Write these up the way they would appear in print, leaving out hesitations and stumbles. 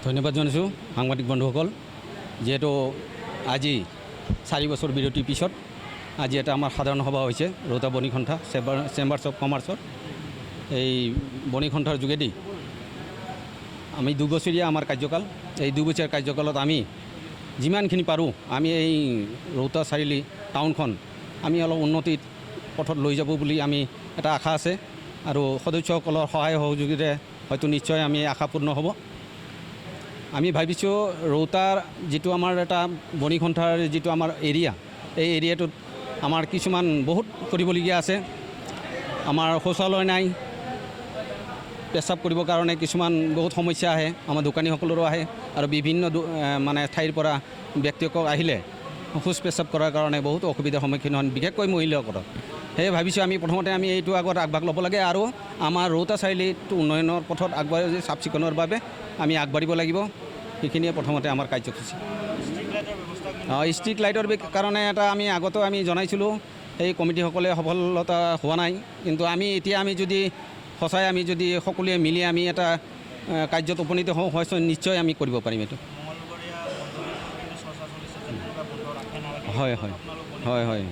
ধন্যবাদ জানাইছোঁ সাংবাদিক বন্ধুসকল। যেহেতু আজি 4 বছৰ বিৰতিৰ পিছত আজি এটা আমাৰ সাধাৰণ সভা হৈছে ৰৌতা বণিকন্ঠা চেম্বাৰ্ছ অফ কমাৰ্চৰ। এই বণিকন্ঠাৰ যোগেদি আমি 2 বছৰীয়া আমাৰ কাৰ্যকাল। এই 2 বছৰীয়া কাৰ্যকালত আমি যিমানখিনি পাৰোঁ আমি এই ৰৌতা চাৰিআলি টাউনখন আমি অলপ উন্নতিৰ পথত লৈ যাব বুলি আমি এটা আশা আছে আৰু সদস্যসকলৰ সহায় সহযোগিতাৰে হয়তো নিশ্চয় আমি আশাপূৰ্ণ হ'ব। আমি ভাবিছোঁ ৰৌতাৰ যিটো আমাৰ এটা বণিকন্ঠাৰ যিটো আমাৰ এৰিয়া, এই এৰিয়াটোত আমাৰ কিছুমান বহুত কৰিবলগীয়া আছে। আমাৰ শৌচালয় নাই, পেচাব কৰিবৰ কাৰণে কিছুমান বহুত সমস্যা আহে, আমাৰ দোকানীসকলৰো আহে আৰু বিভিন্ন মানে ঠাইৰ পৰা ব্যক্তিসকল আহিলে শৌচ পেচাব কৰাৰ কাৰণে বহুত অসুবিধাৰ সন্মুখীন হয়, বিশেষকৈ মহিলাসকলক। সেয়ে ভাবিছোঁ আমি প্ৰথমতে আমি এইটো আগত আগভাগ ল'ব লাগে আৰু আমাৰ ৰৌতা চাৰিআলিটো উন্নয়নৰ পথত আগবাঢ়ি চাফ চিকুণৰ বাবে আমি আগবাঢ়িব লাগিব। সেইখিনিয়ে প্ৰথমতে আমাৰ কাৰ্যসূচী। ষ্ট্ৰীট লাইটৰ কাৰণে এটা আমি আগতেও আমি জনাইছিলোঁ, সেই কমিটিসকলে সফলতা হোৱা নাই। কিন্তু এতিয়া আমি যদি সঁচাই আমি যদি সকলোৱে মিলি আমি এটা কাৰ্যত উপনীত হওঁ, নিশ্চয় আমি কৰিব পাৰিম এইটো। হয় হয় হয় হয়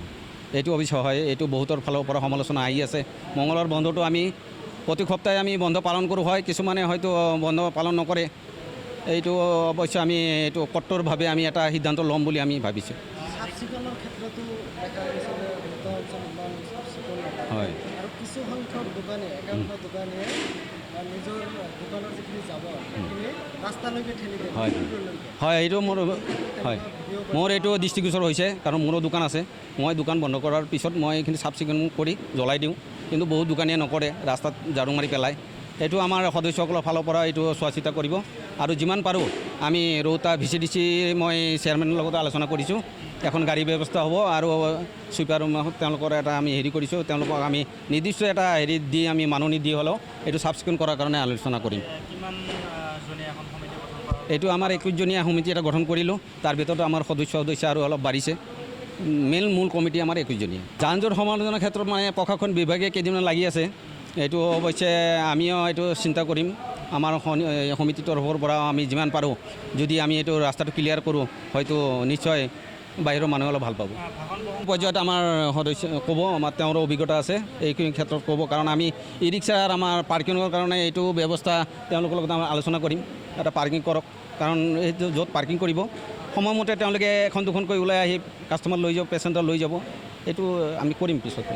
এইটো অৱশ্যে হয়, এইটো বহুতৰ ফালৰ পৰা সমালোচনা আহি আছে। মঙলৰ বন্ধটো আমি প্ৰতি সপ্তাহে আমি বন্ধ পালন কৰোঁ, হয় কিছুমানে হয়তো বন্ধ পালন নকৰে। এইটো অৱশ্যে আমি এইটো কঠোৰভাৱে আমি এটা সিদ্ধান্ত ল'ম বুলি আমি ভাবিছোঁ। হয় হয় হয় এইটো মোৰ এইটো দৃষ্টিগোচৰ হৈছে, কাৰণ মোৰো দোকান আছে। মই দোকান বন্ধ কৰাৰ পিছত মই এইখিনি চাফ চিকুণ কৰি জ্বলাই দিওঁ, কিন্তু বহুত দোকানীয়ে নকৰে, ৰাস্তাত ঝাৰু মাৰি পেলায়। এইটো আমাৰ সদস্যসকলৰ ফালৰ পৰা এইটো চোৱা চিতা কৰিব আৰু যিমান পাৰোঁ আমি ৰৌতা VCDC মই চেয়াৰমেনৰ লগত আলোচনা কৰিছোঁ, এখন গাড়ী ব্যৱস্থা হ'ব আৰু ছুইপাৰ তেওঁলোকৰ এটা আমি কৰিছোঁ, তেওঁলোকক আমি নিৰ্দিষ্ট এটা দি আমি মানুহ দি হ'লেও এইটো চাফ চিকুণ কৰাৰ কাৰণে আলোচনা কৰিম। এইটো আমাৰ 21জনীয়া সমিতি এটা গঠন কৰিলোঁ, তাৰ ভিতৰত আমাৰ সদস্য আৰু অলপ বাঢ়িছে। মূল কমিটি আমাৰ 21জনীয়া। যান জঁট সমালোচনাৰ ক্ষেত্ৰত মানে প্ৰশাসন বিভাগে কেইদিনমান লাগি আছে। এইটো অৱশ্যে আমিও এইটো চিন্তা কৰিম। আমাৰ সমিতিৰ তৰফৰ পৰা আমি যিমান পাৰোঁ যদি আমি এইটো ৰাস্তাটো ক্লিয়াৰ কৰোঁ, হয়তো নিশ্চয় বাহিৰৰ মানুহে অলপ ভাল পাব। পৰ্যায়ত আমাৰ সদস্য ক'ব, আমাৰ তেওঁৰ অভিজ্ঞতা আছে এইখিনি ক্ষেত্ৰত ক'ব, কাৰণ আমি ই ৰিক্সাৰ আমাৰ পাৰ্কিঙৰ কাৰণে এইটো ব্যৱস্থা তেওঁলোকৰ লগত আমাৰ আলোচনা কৰিম। এটা পাৰ্কিং কৰক, কাৰণ এইটো য'ত পাৰ্কিং কৰিব সময়মতে তেওঁলোকে এখন দুখনকৈ ওলাই আহি কাষ্টমাৰ লৈ যাব, পেচেণ্টাৰ লৈ যাব, এইটো আমি কৰিম পিছত।